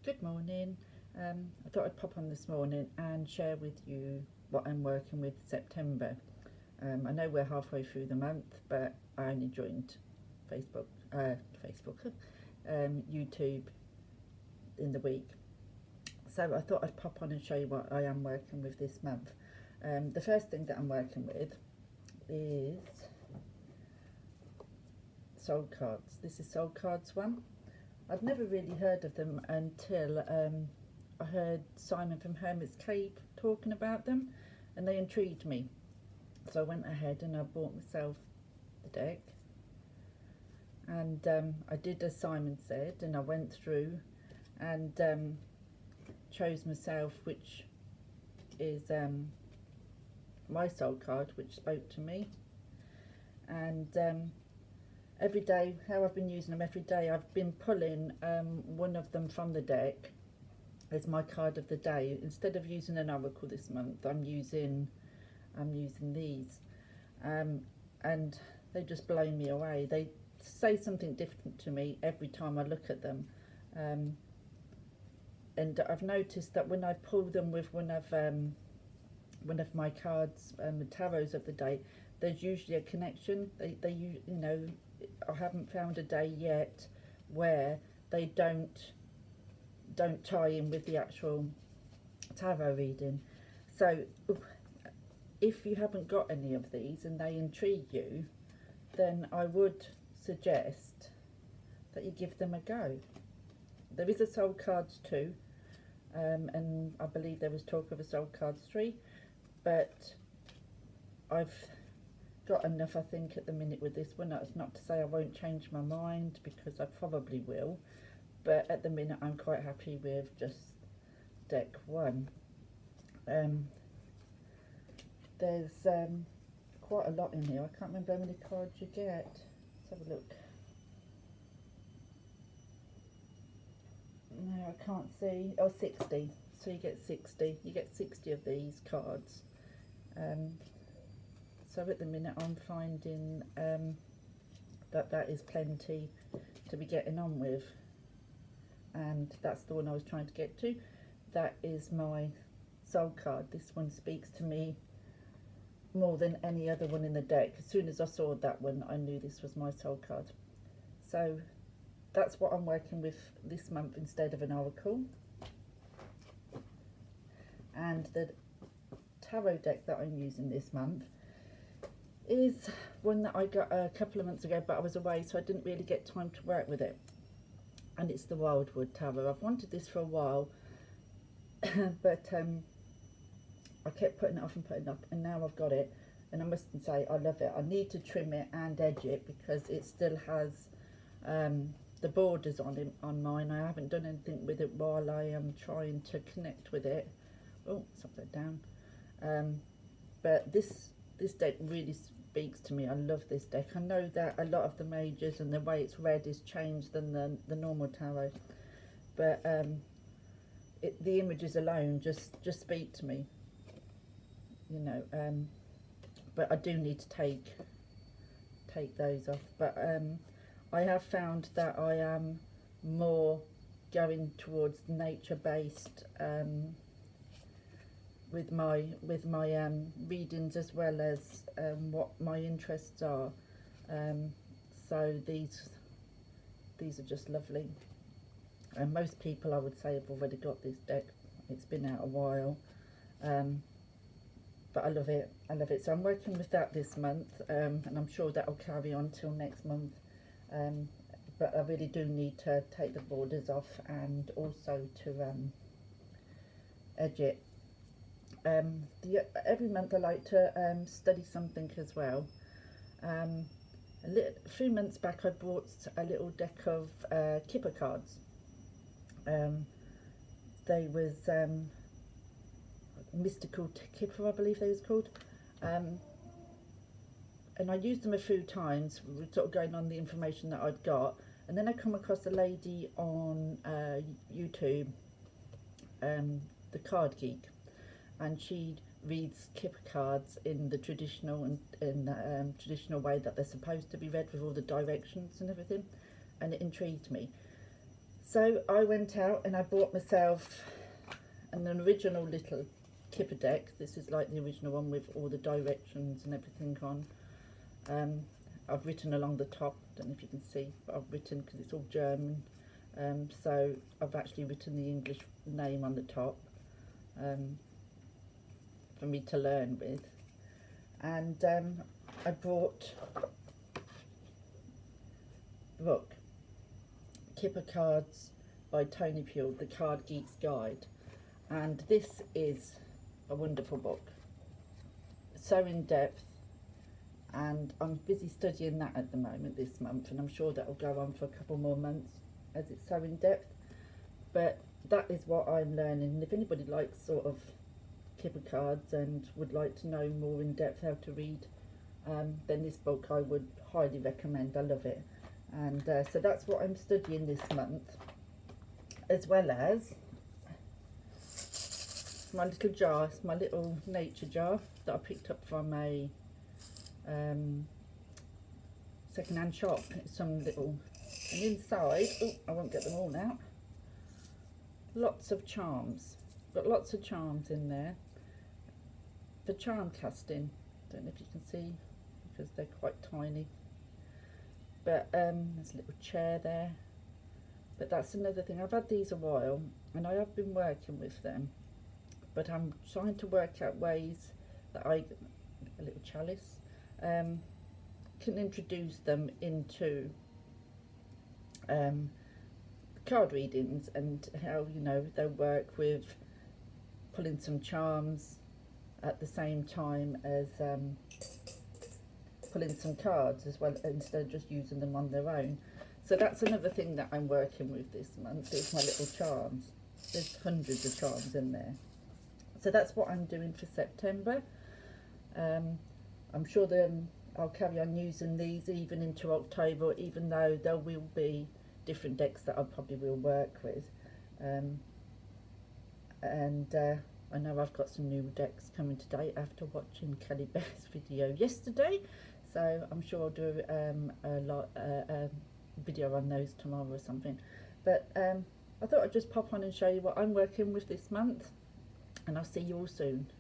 Good morning. I thought I'd pop on this morning and share with you what I'm working with September. I know we're halfway through the month, but I only joined Facebook, Facebook, YouTube in the week. So I thought I'd pop on and show you what I am working with this month. The first thing that I'm working with is Soul Cards. This is Soul Cards 1. I'd never really heard of them until I heard Simon from Hermit's Cave talking about them, and they intrigued me. So I went ahead and I bought myself the deck, and I did as Simon said, and I went through and chose myself which is my soul card, which spoke to me. And every day, how I've been using them every day, I've been pulling one of them from the deck as my card of the day. Instead of using an oracle this month, I'm using these, and they just blow me away. They say something different to me every time I look at them, and I've noticed that when I pull them with one of my cards, the tarots of the day, there's usually a connection. They you know, I haven't found a day yet where they don't tie in with the actual tarot reading. So if you haven't got any of these and they intrigue you, then I would suggest that you give them a go. There is a Soul Cards 2, and I believe there was talk of a Soul Cards 3, but I've got enough, I think, at the minute with this one. That's not to say I won't change my mind, because I probably will, but at the minute I'm quite happy with just deck 1. There's quite a lot in here. I can't remember how many cards you get. Let's have a look. No, I can't see. Oh, 60. So you get 60. You get 60 of these cards. So at the minute I'm finding that is plenty to be getting on with, and that's the one I was trying to get to. That is my soul card. This one speaks to me more than any other one in the deck. As soon as I saw that one, I knew this was my soul card. So that's what I'm working with this month instead of an oracle. And the tarot deck that I'm using this month is one that I got a couple of months ago, but I was away, so I didn't really get time to work with it. And it's the Wildwood Tarot. I've wanted this for a while, but I kept putting it off and putting it off, and now I've got it, and I must say I love it. I need to trim it and edge it because it still has the borders on mine. I haven't done anything with it while I am trying to connect with it. Oh, it's upside down. But this deck really speaks to me. I love this deck. I know that a lot of the majors and the way it's read is changed than the normal tarot, but the images alone just speak to me, you know. But I do need to take those off. But I have found that I am more going towards nature-based with my readings, as well as what my interests are. So these are just lovely, and most people, I would say, have already got this deck. It's been out a while, but I love it. I love it. So I'm working with that this month, and I'm sure that will carry on till next month. But I really do need to take the borders off, and also to edge it. Every month I like to study something as well. A few months back I bought a little deck of Kipper cards. They was Mystical Kipper, I believe they was called. And I used them a few times, sort of going on the information that I'd got, and then I come across a lady on YouTube, the Card Geek, and she reads Kipper cards in the traditional traditional way that they're supposed to be read, with all the directions and everything, and it intrigued me. So I went out and I bought myself an original little kipper deck. This is like the original one with all the directions and everything on. I've written along the top, don't know if you can see, but I've written, because it's all German, so I've actually written the English name on the top for me to learn with. And I bought the book, Kipper Cards by Tony Pule, The Card Geek's Guide. And this is a wonderful book, so in depth, and I'm busy studying that at the moment this month, and I'm sure that will go on for a couple more months as it's so in depth. But that is what I'm learning, and if anybody likes sort of kipper cards and would like to know more in depth how to read, then this book I would highly recommend. I love it. And so that's what I'm studying this month, as well as my little jar. It's my little nature jar that I picked up from a second-hand shop. It's some little, and inside, oh, I won't get them all out, lots of charms. Got lots of charms in there for charm casting. Don't know if you can see because they're quite tiny, but there's a little chair there. But that's another thing, I've had these a while and I have been working with them, but I'm trying to work out ways that a little chalice, can introduce them into card readings, and how, you know, they work with pulling some charms at the same time as pulling some cards as well, instead of just using them on their own. So that's another thing that I'm working with this month, is my little charms. There's hundreds of charms in there. So that's what I'm doing for September. I'm sure then I'll carry on using these even into October, even though there will be different decks that I probably will work with. I know I've got some new decks coming today after watching Kelly Bear's video yesterday, so I'm sure I'll do a video on those tomorrow or something. But I thought I'd just pop on and show you what I'm working with this month, and I'll see you all soon.